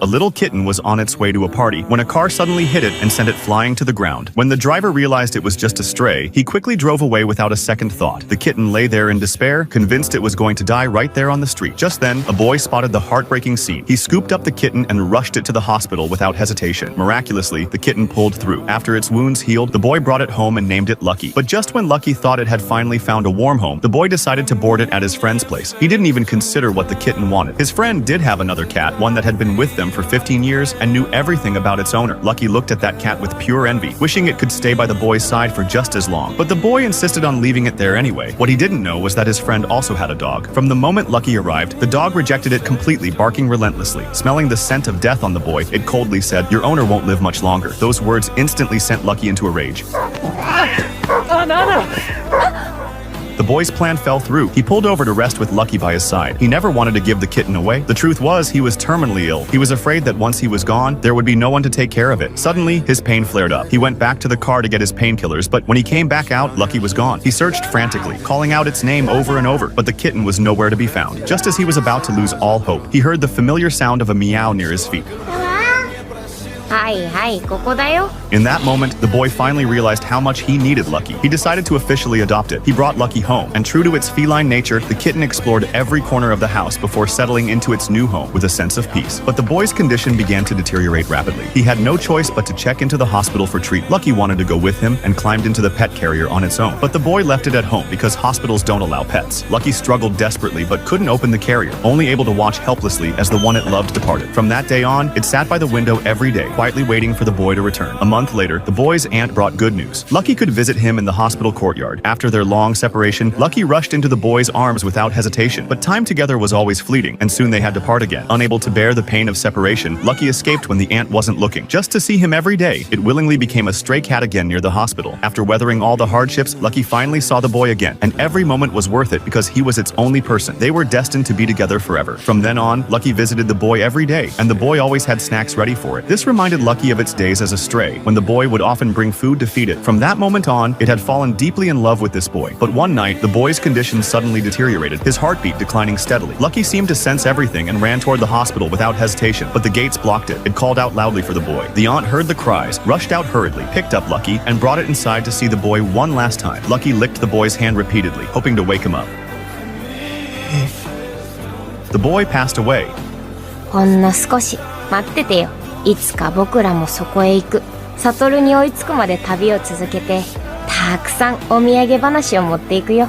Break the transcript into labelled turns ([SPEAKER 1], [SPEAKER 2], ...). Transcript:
[SPEAKER 1] A little kitten was on its way to a party when a car suddenly hit it and sent it flying to the ground. When the driver realized it was just a stray, he quickly drove away without a second thought. The kitten lay there in despair, convinced it was going to die right there on the street. Just then, a boy spotted the heartbreaking scene. He scooped up the kitten and rushed it to the hospital without hesitation. Miraculously, the kitten pulled through. After its wounds healed, the boy brought it home and named it Lucky. But just when Lucky thought it had finally found a warm home, the boy decided to board it at his friend's place. He didn't even consider what the kitten wanted. His friend did have another cat, one that had been with them for 15 years and knew everything about its owner. Lucky looked at that cat with pure envy, wishing it could stay by the boy's side for just as long. But the boy insisted on leaving it there anyway. What he didn't know was that his friend also had a dog. From the moment Lucky arrived, the dog rejected it completely, barking relentlessly. Smelling the scent of death on the boy, it coldly said, "Your owner won't live much longer." Those words instantly sent Lucky into a rage. The boy's plan fell through. He pulled over to rest with Lucky by his side. He never wanted to give the kitten away. The truth was, he was terminally ill. He was afraid that once he was gone, there would be no one to take care of it. Suddenly, his pain flared up. He went back to the car to get his painkillers, but when he came back out, Lucky was gone. He searched frantically, calling out its name over and over, but the kitten was nowhere to be found. Just as he was about to lose all hope, he heard the familiar sound of a meow near his feet. In that moment, the boy finally realized how much he needed Lucky. He decided to officially adopt it. He brought Lucky home, and true to its feline nature, the kitten explored every corner of the house before settling into its new home with a sense of peace. But the boy's condition began to deteriorate rapidly. He had no choice but to check into the hospital for treatment. Lucky wanted to go with him and climbed into the pet carrier on its own. But the boy left it at home because hospitals don't allow pets. Lucky struggled desperately but couldn't open the carrier, only able to watch helplessly as the one it loved departed. From that day on, it sat by the window every day, quietly waiting for the boy to return. A month later, the boy's aunt brought good news. Lucky could visit him in the hospital courtyard. After their long separation, Lucky rushed into the boy's arms without hesitation. But time together was always fleeting, and soon they had to part again. Unable to bear the pain of separation, Lucky escaped when the aunt wasn't looking. Just to see him every day, it willingly became a stray cat again near the hospital. After weathering all the hardships, Lucky finally saw the boy again, and every moment was worth it because he was its only person. They were destined to be together forever. From then on, Lucky visited the boy every day, and the boy always had snacks ready for it. This reminded Lucky of its days as a stray, when the boy would often bring food to feed it. From that moment on, it had fallen deeply in love with this boy. But one night, the boy's condition suddenly deteriorated, his heartbeat declining steadily. Lucky seemed to sense everything and ran toward the hospital without hesitation, but the gates blocked it. It called out loudly for the boy. The aunt heard the cries, rushed out hurriedly, picked up Lucky, and brought it inside to see the boy one last time. Lucky licked the boy's hand repeatedly, hoping to wake him up. The boy passed away.
[SPEAKER 2] ほんの少し待っててよ。いつか僕らもそこへ行く。悟に追いつくまで旅を続けて、たくさんお土産話を持っていくよ。